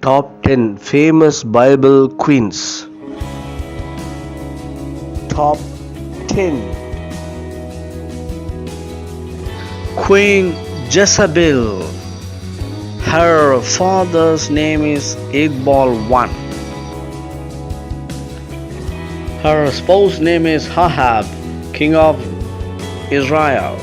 Top 10 famous Bible queens. Top 10. Queen Jezebel. Her father's name is Ethbaal I. Her spouse's name is Ahab, king of Israel.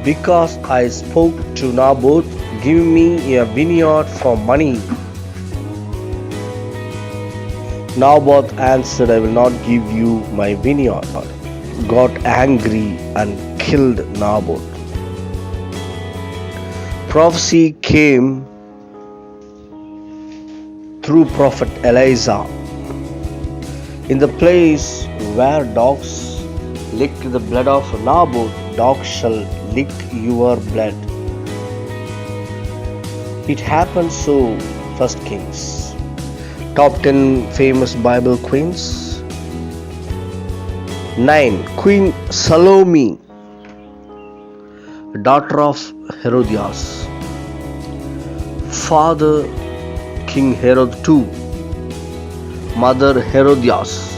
Because I spoke to Naboth, give me a vineyard for money. Naboth answered, I will not give you my vineyard. Got angry and killed Naboth. Prophecy came through prophet Elijah. In the place where dogs licked the blood of Naboth, dogs shall lick your blood. It happened so. 1 Kings. Top 10 famous Bible queens. 9. Queen Salome, daughter of Herodias. Father King Herod II. Mother Herodias.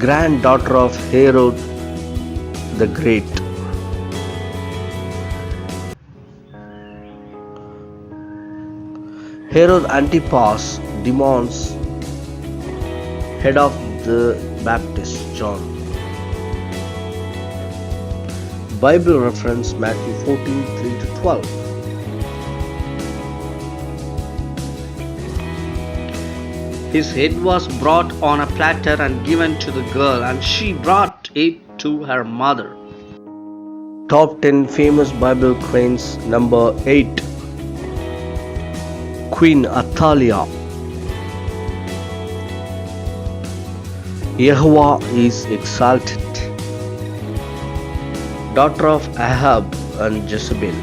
Granddaughter of Herod the Great. Herod Antipas Demons, head of the Baptist John. Bible reference Matthew 14:3-12. His head was brought on a platter and given to the girl, and she brought it to her mother. Top 10 famous Bible queens. Number 8. Queen Athaliah. Yahweh is exalted. Daughter of Ahab and Jezebel.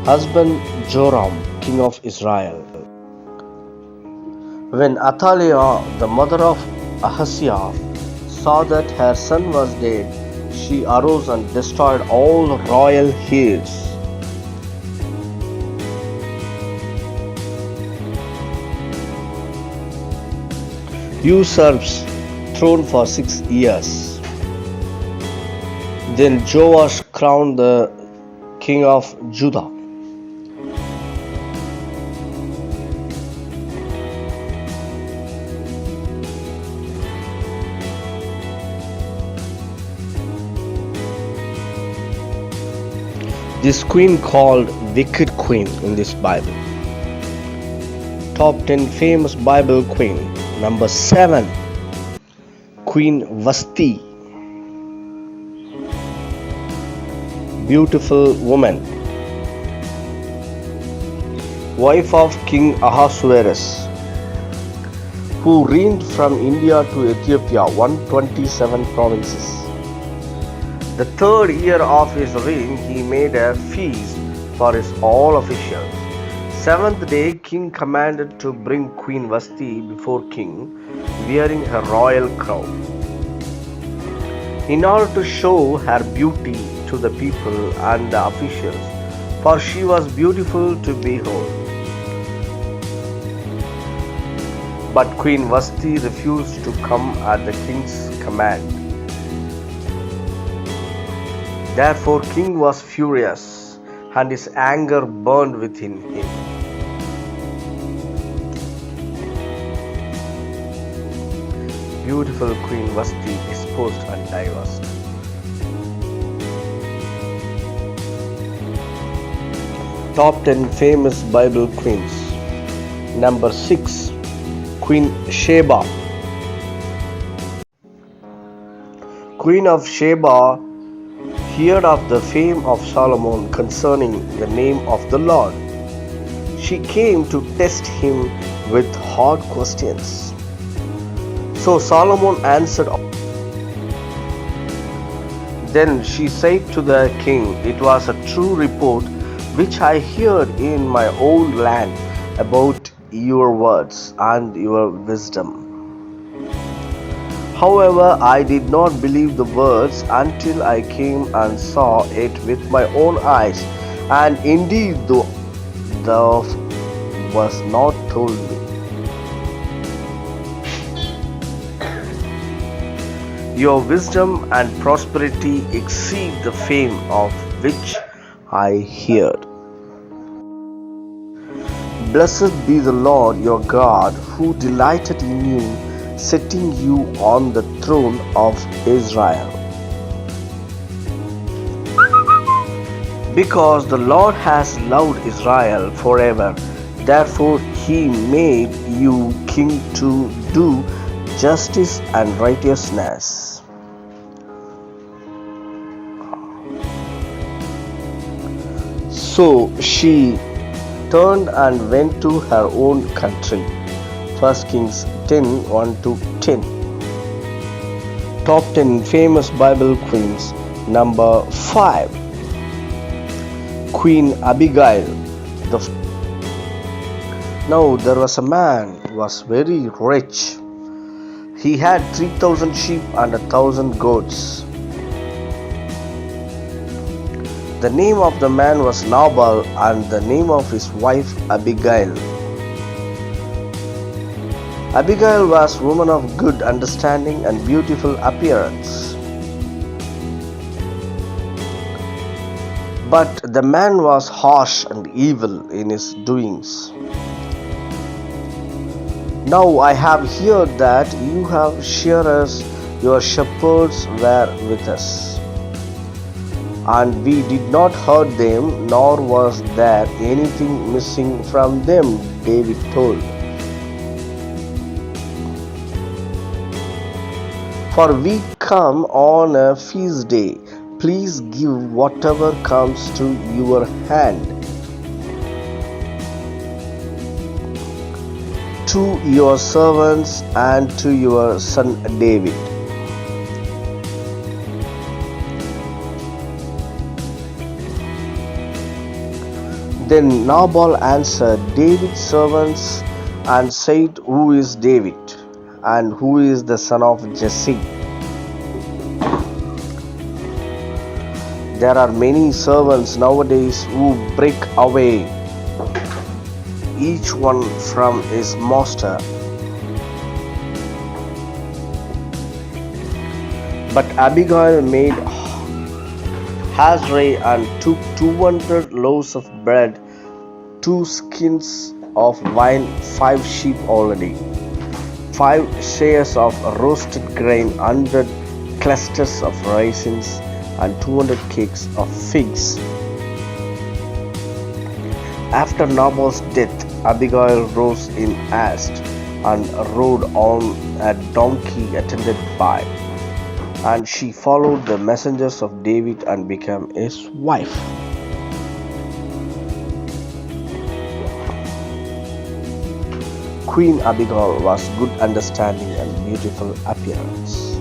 Husband Joram, king of Israel. When Athaliah, the mother of Ahaziah, saw that her son was dead, she arose and destroyed all the royal heirs. Usurps throne for 6 years. Then Joash crowned the king of Judah. This queen called wicked queen in this Bible. Top 10 famous Bible queen. Number 7. Queen Vashti. Beautiful woman. Wife of King Ahasuerus, who reigned from India to Ethiopia, 127 provinces. The 3rd year of his reign, he made a feast for his all officials. 7th day, king commanded to bring Queen Vashti before king, wearing her royal crown, in order to show her beauty to the people and the officials, for she was beautiful to behold. But Queen Vashti refused to come at the king's command. Therefore king was furious, and his anger burned within him. Beautiful Queen Vashti exposed and divorced. Top 10 famous Bible queens. Number 6. Queen Sheba. Queen of Sheba heard of the fame of Solomon concerning the name of the Lord. She came to test him with hard questions. So Solomon answered. Then she said to the king, it was a true report which I heard in my own land about your words and your wisdom. However, I did not believe the words until I came and saw it with my own eyes, and indeed, thou was not told me. Your wisdom and prosperity exceed the fame of which I heard. Blessed be the Lord your God, who delighted in you, setting you on the throne of Israel. Because the Lord has loved Israel forever, therefore he made you king to do justice and righteousness. So she turned and went to her own country. 1 Kings 10 1 to 10. Top 10 famous Bible queens. Number 5. Queen Abigail. Now there was a man who was very rich. He had 3,000 sheep and 1,000 goats. The name of the man was Nabal, and the name of his wife Abigail. Abigail was a woman of good understanding and beautiful appearance. But the man was harsh and evil in his doings. Now I have heard that you have shearers, your shepherds were with us, and we did not hurt them, nor was there anything missing from them, David told. For we come on a feast day. Please give whatever comes to your hand to your servants and to your son David. Then Nabal answered David's servants and said, Who is David, and who is the son of Jesse? There are many servants nowadays who break away, each one from his master. But Abigail made haste and took 200 loaves of bread, 2 skins of wine, 5 sheep already, 5 shares of roasted grain, 100 clusters of raisins, and 200 cakes of figs. After Nabal's death, Abigail rose in haste and rode on a donkey attended by, and she followed the messengers of David and became his wife. Queen Abigail was good understanding and beautiful appearance.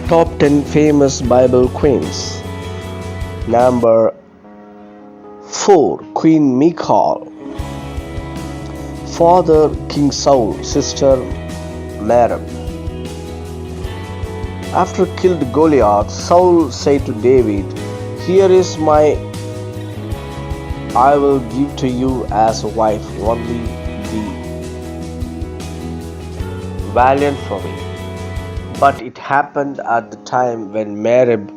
Top 10 famous Bible queens. Number 4. Queen Michal. Father King Saul, sister Merab. After killed Goliath, Saul said to David, Here is I will give to you as a wife, only be valiant for me. But it happened at the time when Merab,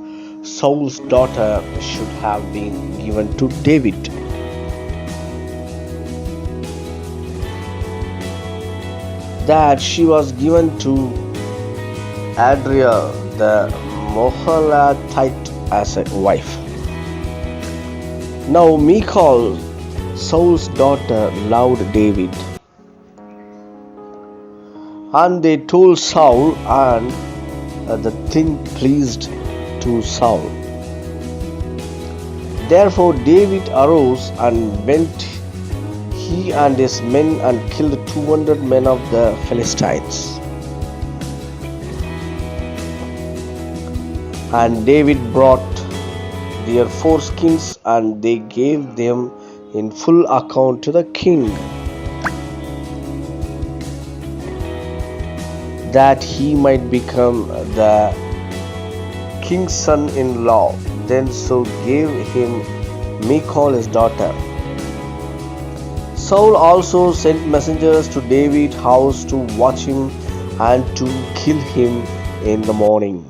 Saul's daughter, should have been given to David. That she was given to Adriel the Mohalatite as a wife. Now Michal, Saul's daughter, loved David. And they told Saul, and the thing pleased to Saul. Therefore David arose and went, he and his men, and killed 200 men of the Philistines. And David brought their foreskins, and they gave them in full account to the king, that he might become the king's son-in-law. Then Saul gave him Michal his daughter. Saul also sent messengers to David's house to watch him and to kill him in the morning.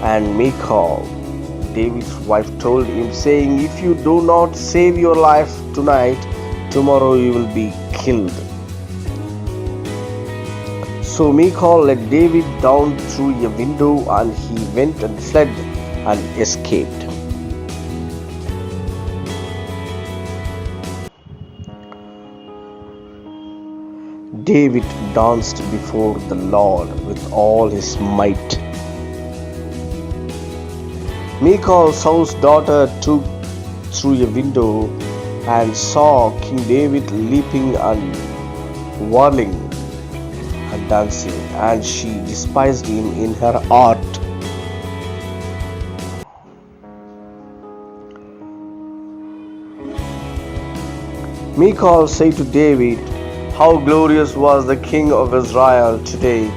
And Michal, David's wife, told him, saying, "If you do not save your life tonight, tomorrow you will be killed." So Michal let David down through a window, and he went and fled and escaped. David danced before the Lord with all his might. Michal, Saul's daughter, took through a window and saw King David leaping and whirling and dancing, and she despised him in her heart. Michal said to David, "How glorious was the King of Israel today,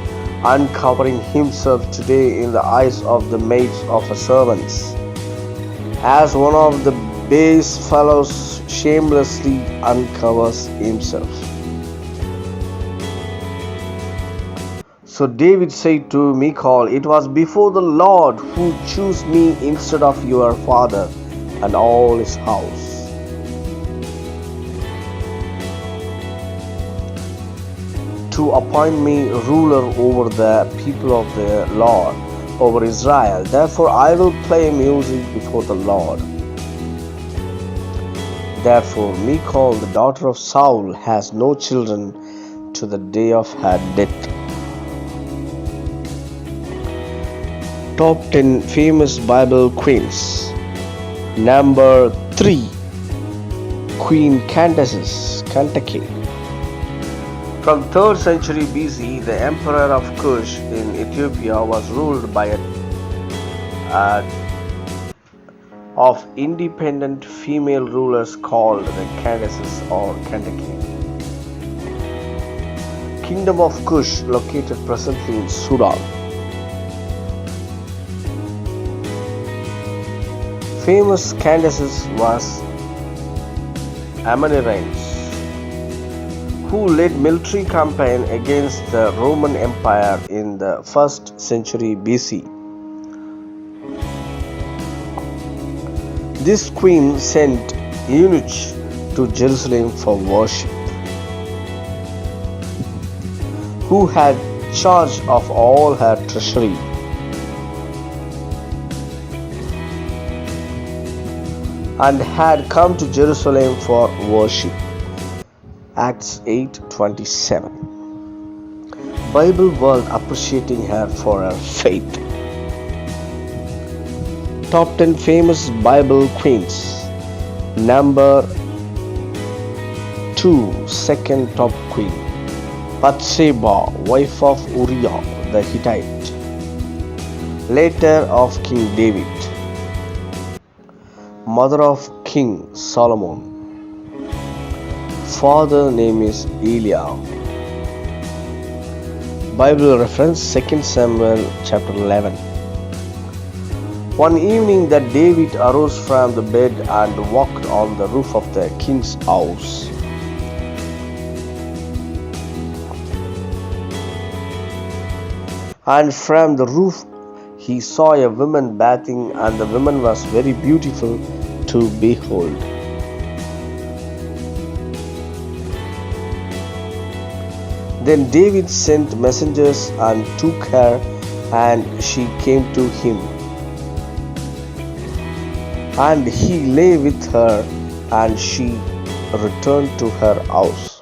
uncovering himself today in the eyes of the maids of her servants, as one of the base fellows shamelessly uncovers himself." So David said to Michal, "It was before the Lord who chose me instead of your father and all his house, to appoint me ruler over the people of the Lord, over Israel. Therefore I will play music before the Lord." Therefore Michal, the daughter of Saul, has no children to the day of her death. Top 10 famous Bible queens. Number 3, Queen Candace, Kentucky. From 3rd century BC, the emperor of Kush in Ethiopia was ruled by of independent female rulers called the Candaces or Kentucky. Kingdom of Kush, located presently in Sudan. Famous Candaces was Amanirenes, who led military campaign against the Roman Empire in the 1st century BC. This queen sent eunuchs to Jerusalem for worship, who had charge of all her treasury. And had come to Jerusalem for worship. Acts 8:27. Bible world appreciating her for her faith. Top 10 famous Bible queens. Number 2, second top queen, Bathsheba, wife of Uriah the Hittite, later of King David, mother of King Solomon. Father name is Eliah. Bible reference 2 Samuel chapter 11. One evening that David arose from the bed and walked on the roof of the king's house. And from the roof he saw a woman bathing, and the woman was very beautiful to behold. Then David sent messengers and took her, and she came to him. And he lay with her, and she returned to her house.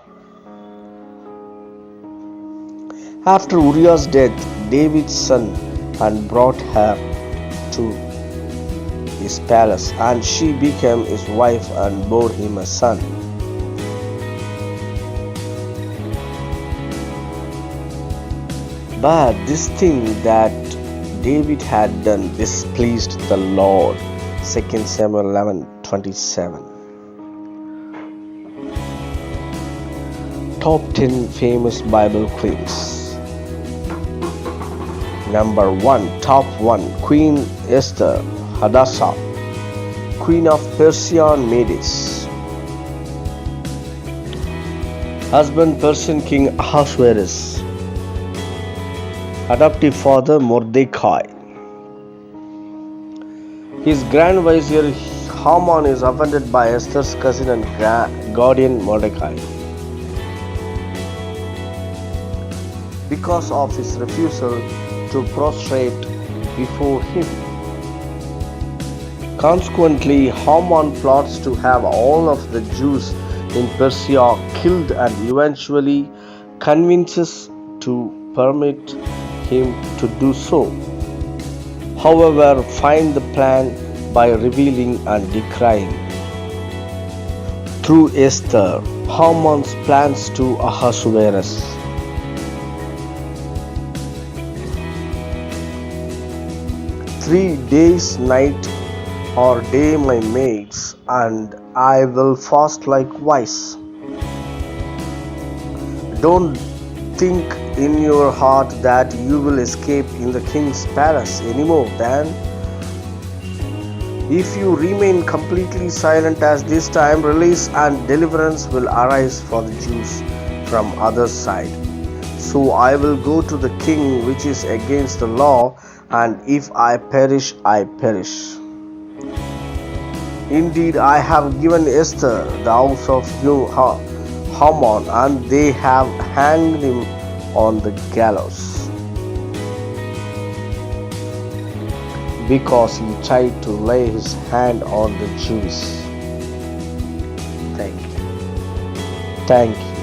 After Uriah's death, David's son and brought her to his palace, and she became his wife and bore him a son. But this thing that David had done displeased the Lord. 2 Samuel 11:27. Top 10 famous Bible queens. Number 1, top 1, Queen Esther, Hadassah, Queen of Persia and Medes. Husband, Persian King Ahasuerus. Adoptive father, Mordecai. His Grand Vizier Haman is offended by Esther's cousin and guardian Mordecai because of his refusal to prostrate before him. Consequently, Haman plots to have all of the Jews in Persia killed and eventually convinces to permit him to do so. However, find the plan by revealing and decrying. Through Esther, Haman's plans to Ahasuerus. 3 days, night or day, my mates, and I will fast likewise. Don't think in your heart that you will escape in the king's palace any more than if you remain completely silent, as this time release and deliverance will arise for the Jews from other side. So I will go to the king, which is against the law, and if I perish, I perish. Indeed, I have given Esther the house of Haman, and they have hanged him on the gallows because he tried to lay his hand on the Jews. Thank you.